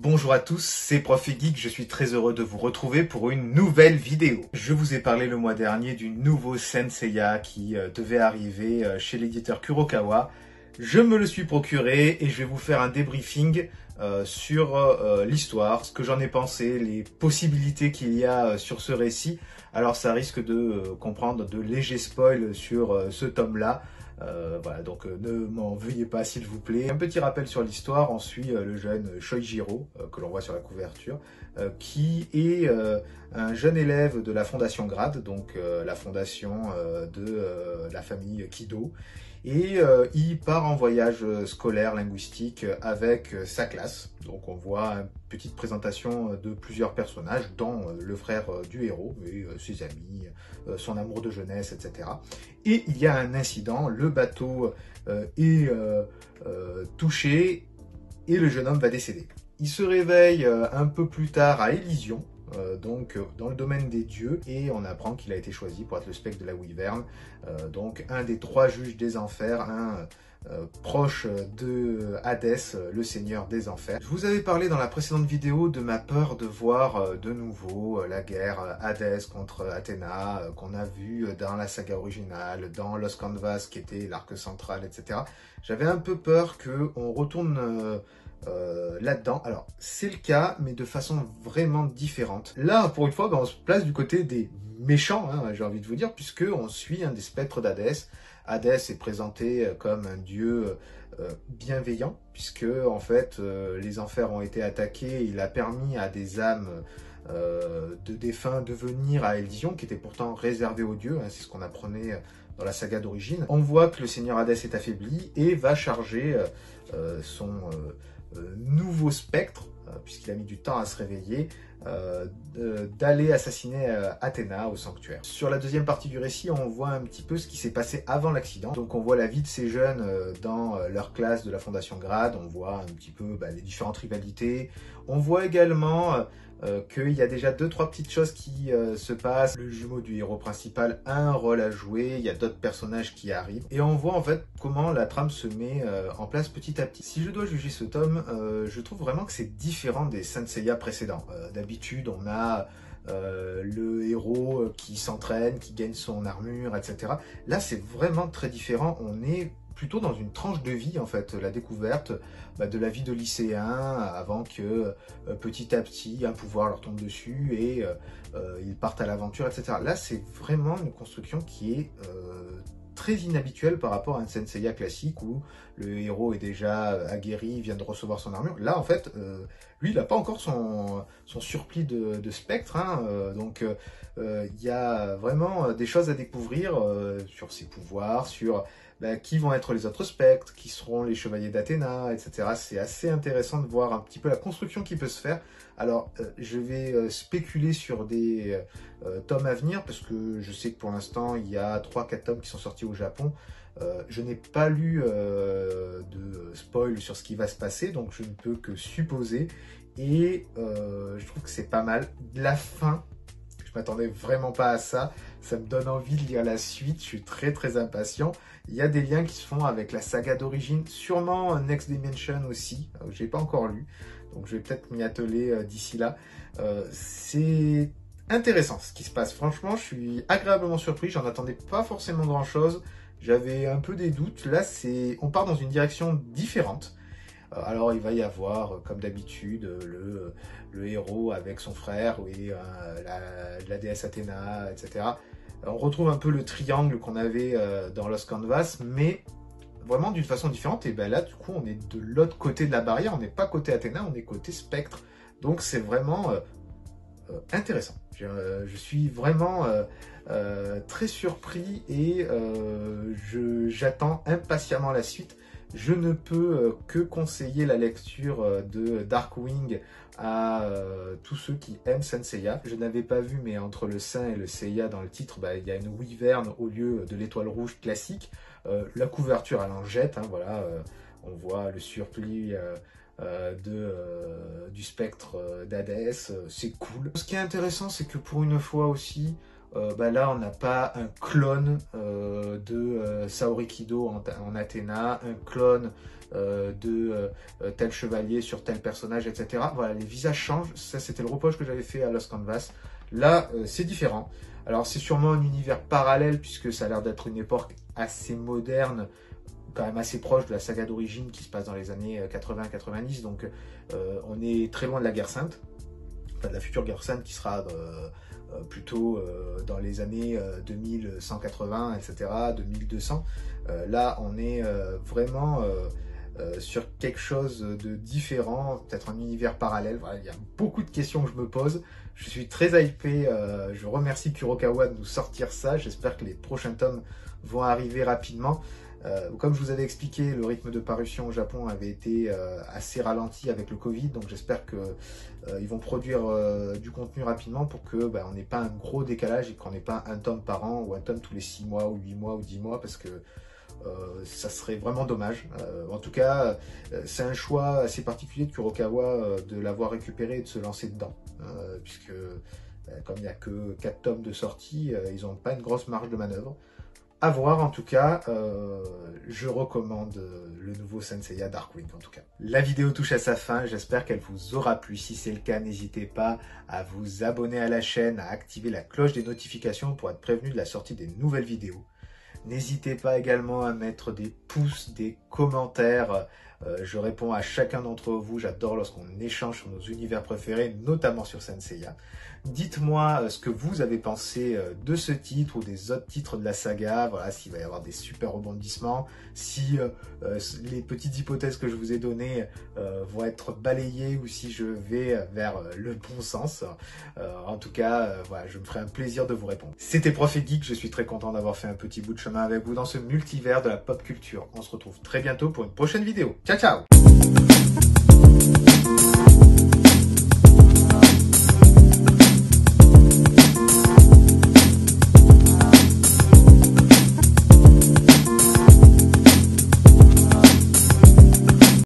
Bonjour à tous, c'est Prof et Geek, je suis très heureux de vous retrouver pour une nouvelle vidéo. Je vous ai parlé le mois dernier du nouveau Saint Seiya qui devait arriver chez l'éditeur Kurokawa. Je me le suis procuré et je vais vous faire un débriefing sur l'histoire, ce que j'en ai pensé, les possibilités qu'il y a sur ce récit. Alors ça risque de comprendre de légers spoils sur ce tome-là. Voilà, donc ne m'en veuillez pas s'il vous plaît. Un petit rappel sur l'histoire, on suit le jeune Shoichiro, que l'on voit sur la couverture, qui est un jeune élève de la Fondation Grade, donc la fondation de la famille Kido, et il part en voyage scolaire linguistique avec sa classe. Donc on voit une petite présentation de plusieurs personnages, dont le frère du héros et ses amis, son amour de jeunesse, etc. Et il y a un incident, le bateau est touché et le jeune homme va décéder. Il se réveille un peu plus tard à Élysion, donc dans le domaine des dieux, et on apprend qu'il a été choisi pour être le spectre de la Wyvern, donc un des trois juges des enfers, un proche de Hadès, le seigneur des enfers. Je vous avais parlé dans la précédente vidéo de ma peur de voir de nouveau la guerre Hadès contre Athéna, qu'on a vu dans la saga originale, dans Lost Canvas qui était l'arc central, etc. J'avais un peu peur qu'on retourne là-dedans. Alors, c'est le cas, mais de façon vraiment différente. Là, pour une fois, on se place du côté des méchants, hein, j'ai envie de vous dire, puisque on suit un des spectres d'Hadès. Hadès est présenté comme un dieu bienveillant, puisque en fait, les enfers ont été attaqués, il a permis à des âmes de défunts de venir à Élysion, qui était pourtant réservée aux dieux, hein, c'est ce qu'on apprenait dans la saga d'origine. On voit que le seigneur Hadès est affaibli et va charger son nouveau spectre, puisqu'il a mis du temps à se réveiller, d'aller assassiner Athéna au sanctuaire. Sur la deuxième partie du récit, on voit un petit peu ce qui s'est passé avant l'accident. Donc on voit la vie de ces jeunes dans leur classe de la Fondation Grade, on voit un petit peu les différentes rivalités. On voit également qu'il y a déjà 2-3 petites choses qui se passent. Le jumeau du héros principal a un rôle à jouer, il y a d'autres personnages qui arrivent, et on voit en fait comment la trame se met en place petit à petit. Si je dois juger ce tome, je trouve vraiment que c'est différent des Saint Seiya précédents. D'habitude, on a le héros qui s'entraîne, qui gagne son armure, etc. Là, c'est vraiment très différent. On est plutôt dans une tranche de vie, en fait, la découverte de la vie de lycéen avant que petit à petit un pouvoir leur tombe dessus et ils partent à l'aventure, etc. Là, c'est vraiment une construction qui est très inhabituelle par rapport à un Saint Seiya classique où le héros est déjà aguerri, vient de recevoir son armure. Là, en fait, lui, il n'a pas encore son surplis de spectre, hein, donc il y a vraiment des choses à découvrir sur ses pouvoirs, sur qui vont être les autres spectres, qui seront les chevaliers d'Athéna, etc. C'est assez intéressant de voir un petit peu la construction qui peut se faire. Alors, je vais spéculer sur des tomes à venir, parce que je sais que pour l'instant, il y a 3-4 tomes qui sont sortis au Japon. Je n'ai pas lu de spoil sur ce qui va se passer, donc je ne peux que supposer. Et je trouve que c'est pas mal. La fin, je m'attendais vraiment pas à ça. Ça me donne envie de lire la suite. Je suis très très impatient. Il y a des liens qui se font avec la saga d'origine, sûrement Next Dimension aussi. J'ai pas encore lu, donc je vais peut-être m'y atteler d'ici là. C'est intéressant ce qui se passe. Franchement, je suis agréablement surpris. J'en attendais pas forcément grand-chose. J'avais un peu des doutes. Là, on part dans une direction différente. Alors il va y avoir, comme d'habitude, le héros avec son frère, oui, la déesse Athéna, etc. On retrouve un peu le triangle qu'on avait dans Lost Canvas, mais vraiment d'une façon différente. Et là, du coup, on est de l'autre côté de la barrière. On n'est pas côté Athéna, on est côté spectre. Donc c'est vraiment intéressant. Je suis vraiment très surpris et j'attends impatiemment la suite. Je ne peux que conseiller la lecture de Darkwing à tous ceux qui aiment Saint Seiya. Je n'avais pas vu, mais entre le Saint et le Seiya dans le titre, il y a une Wyvern au lieu de l'étoile rouge classique. La couverture, elle en jette, hein, voilà, on voit le surplis du spectre d'Hadès, c'est cool. Ce qui est intéressant, c'est que pour une fois aussi, là on n'a pas un clone de Saori Kido en Athéna, un clone de tel chevalier sur tel personnage, etc. Voilà, les visages changent. Ça, c'était le reproche que j'avais fait à Lost Canvas. Là, c'est différent. Alors, c'est sûrement un univers parallèle, puisque ça a l'air d'être une époque assez moderne, quand même assez proche de la saga d'origine qui se passe dans les années 80-90. Donc, on est très loin de la guerre sainte, enfin, de la future guerre sainte qui sera plutôt dans les années 2180, etc., 2200. Là, on est vraiment sur quelque chose de différent, peut-être un univers parallèle. Voilà, il y a beaucoup de questions que je me pose. Je suis très hypé. Je remercie Kurokawa de nous sortir ça. J'espère que les prochains tomes vont arriver rapidement. Comme je vous avais expliqué, le rythme de parution au Japon avait été assez ralenti avec le Covid, donc j'espère qu'ils vont produire du contenu rapidement pour que on n'ait pas un gros décalage et qu'on n'ait pas un tome par an ou un tome tous les 6 mois ou 8 mois ou 10 mois, parce que ça serait vraiment dommage. En tout cas, c'est un choix assez particulier de Kurokawa de l'avoir récupéré et de se lancer dedans, puisque comme il n'y a que 4 tomes de sortie, ils n'ont pas une grosse marge de manœuvre. À voir, en tout cas, je recommande le nouveau Senseiya Darkwing en tout cas. La vidéo touche à sa fin, j'espère qu'elle vous aura plu. Si c'est le cas, n'hésitez pas à vous abonner à la chaîne, à activer la cloche des notifications pour être prévenu de la sortie des nouvelles vidéos. N'hésitez pas également à mettre des pouces, des commentaires. Je réponds à chacun d'entre vous. J'adore lorsqu'on échange sur nos univers préférés, notamment sur Senseiya. Dites-moi ce que vous avez pensé de ce titre ou des autres titres de la saga. Voilà, s'il va y avoir des super rebondissements, si les petites hypothèses que je vous ai données vont être balayées ou si je vais vers le bon sens. En tout cas, voilà, je me ferai un plaisir de vous répondre. C'était Prof et Geek, je suis très content d'avoir fait un petit bout de chemin avec vous dans ce multivers de la pop culture. On se retrouve très bientôt pour une prochaine vidéo. Ciao, ciao!